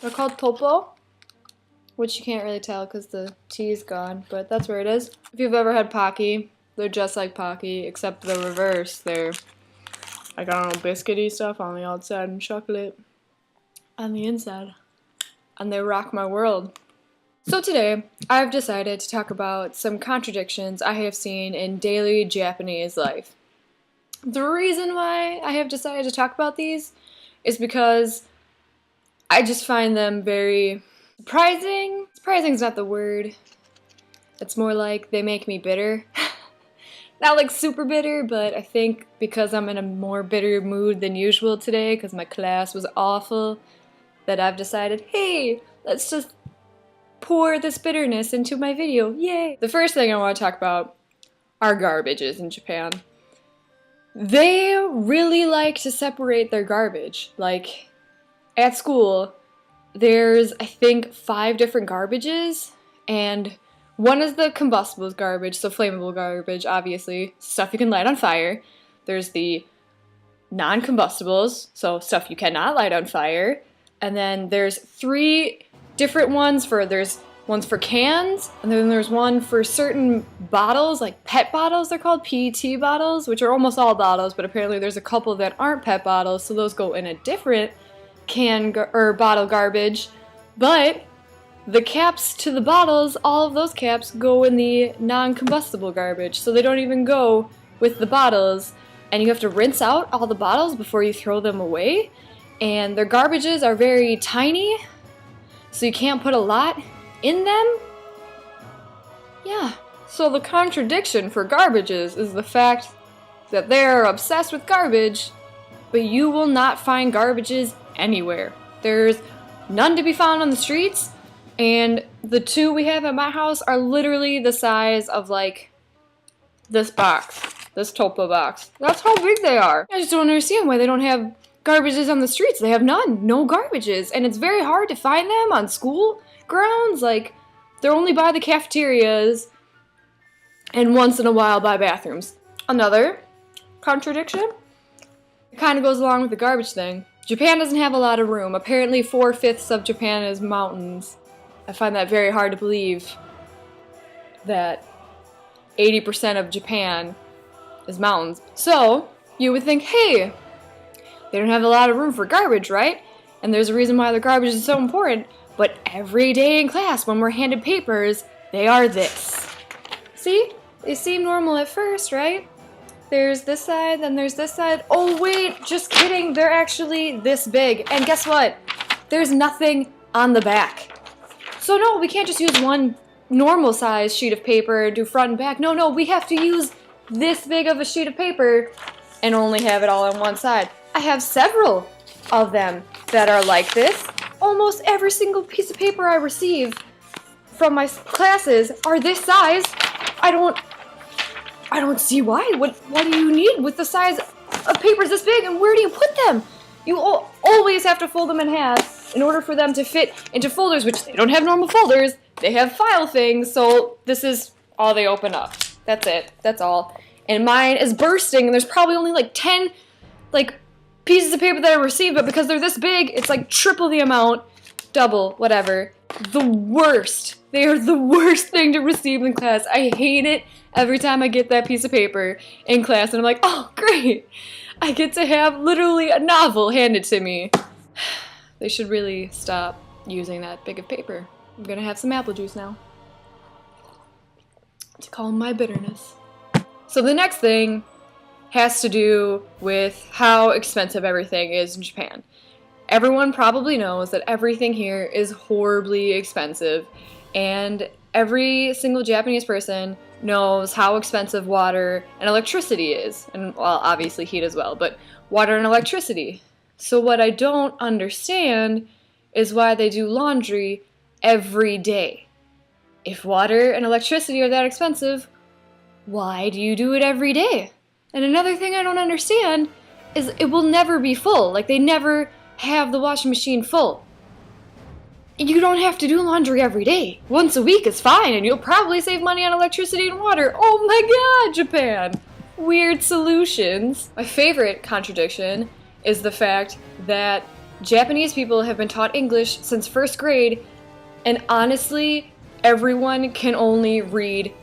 They're called topo, which you can't really tell because the T is gone, but that's where it is. If you've ever had Pocky, they're just like Pocky, except the reverse. They're like, I don't know, biscuity stuff on the outside and chocolate on the inside. And they rock my world. So today, I've decided to talk about some contradictions I have seen in daily Japanese life. The reason why I have decided to talk about these is because I just find them very surprising. Surprising is not the word. It's more like they make me bitter. Not like super bitter, but I think because I'm in a more bitter mood than usual today because my class was awful, that I've decided, hey, let's just pour this bitterness into my video. Yay! The first thing I want to talk about are garbages in Japan. They really like to separate their garbage. Like, at school, there's, I think, 5 different garbages, and one is the combustibles garbage, so flammable garbage, obviously, stuff you can light on fire. There's the non-combustibles, so stuff you cannot light on fire. And then there's 3 different ones there's ones for cans, and then there's one for certain bottles, like pet bottles, they're called PET bottles, which are almost all bottles, but apparently there's a couple that aren't pet bottles, so those go in a different or bottle garbage. But the caps to the bottles, all of those caps go in the non-combustible garbage, so they don't even go with the bottles, and you have to rinse out all the bottles before you throw them away. And their garbages are very tiny, so you can't put a lot in them. Yeah, so the contradiction for garbages is the fact that they're obsessed with garbage, but you will not find garbages anywhere. There's none to be found on the streets, and the 2 we have at my house are literally the size of like this box, this Topo box. That's how big they are. I just don't understand why they don't have garbages on the streets. They have none. No garbages. And it's very hard to find them on school grounds. Like, they're only by the cafeterias and once in a while by bathrooms. Another contradiction, it kind of goes along with the garbage thing. Japan doesn't have a lot of room. Apparently 4/5 of Japan is mountains. I find that very hard to believe that 80% of Japan is mountains. So, you would think, hey, they don't have a lot of room for garbage, right? And there's a reason why the garbage is so important. But every day in class, when we're handed papers, they are this. See? They seem normal at first, right? There's this side, then there's this side. Oh wait, just kidding. They're actually this big. And guess what? There's nothing on the back. So no, we can't just use one normal size sheet of paper and do front and back. No, we have to use this big of a sheet of paper and only have it all on one side. I have several of them that are like this. Almost every single piece of paper I receive from my classes are this size. I don't see why. What do you need with the size of papers this big, and where do you put them? You always have to fold them in half in order for them to fit into folders, which they don't have normal folders. They have file things, so this is all they open up. That's it. That's all. And mine is bursting, and there's probably only like 10 pieces of paper that I received, but because they're this big, it's like triple the amount, double, whatever. The worst. They are the worst thing to receive in class. I hate it every time I get that piece of paper in class, and I'm like, oh, great. I get to have literally a novel handed to me. They should really stop using that big of paper. I'm gonna have some apple juice now to calm my bitterness. So the next thing has to do with how expensive everything is in Japan. Everyone probably knows that everything here is horribly expensive, and every single Japanese person knows how expensive water and electricity is, and well, obviously heat as well, but water and electricity. So what I don't understand is why they do laundry every day. If water and electricity are that expensive, why do you do it every day? And another thing I don't understand is it will never be full. Like, they never have the washing machine full. You don't have to do laundry every day. Once a week is fine, and you'll probably save money on electricity and water. Oh my god, Japan! Weird solutions. My favorite contradiction is the fact that Japanese people have been taught English since first grade, and honestly, everyone can only read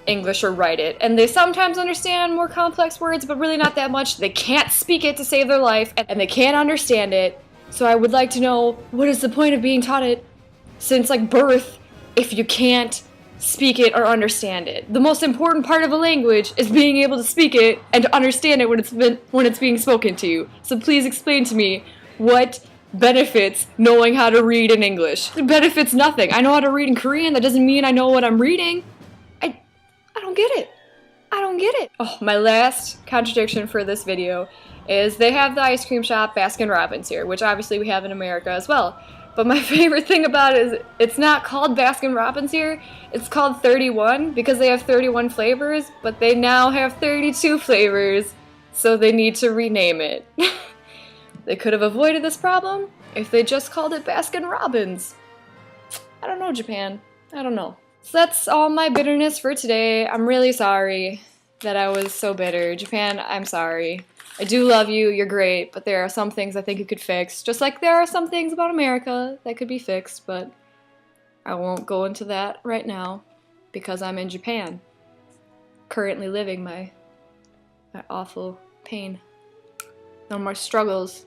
English or write it. And they sometimes understand more complex words, but really not that much. They can't speak it to save their life, and they can't understand it. So I would like to know, what is the point of being taught it since like birth if you can't speak it or understand it? The most important part of a language is being able to speak it and to understand it when it's being spoken to you. So please explain to me what benefits knowing how to read in English. It benefits nothing. I know how to read in Korean. That doesn't mean I know what I'm reading. I don't get it. I don't get it. Oh, my last contradiction for this video is they have the ice cream shop Baskin Robbins here, which obviously we have in America as well. But my favorite thing about it is it's not called Baskin Robbins here. It's called 31 because they have 31 flavors, but they now have 32 flavors, so they need to rename it. They could have avoided this problem if they just called it Baskin Robbins. I don't know, Japan. I don't know. So that's all my bitterness for today. I'm really sorry that I was so bitter. Japan, I'm sorry. I do love you, you're great, but there are some things I think you could fix. Just like there are some things about America that could be fixed, but I won't go into that right now because I'm in Japan, currently living my awful pain. No more struggles.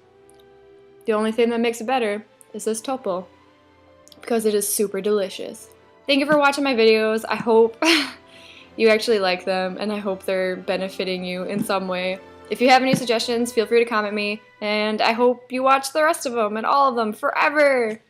The only thing that makes it better is this topo, because it is super delicious. Thank you for watching my videos. I hope you actually like them, and I hope they're benefiting you in some way. If you have any suggestions, feel free to comment me, and I hope you watch the rest of them and all of them forever.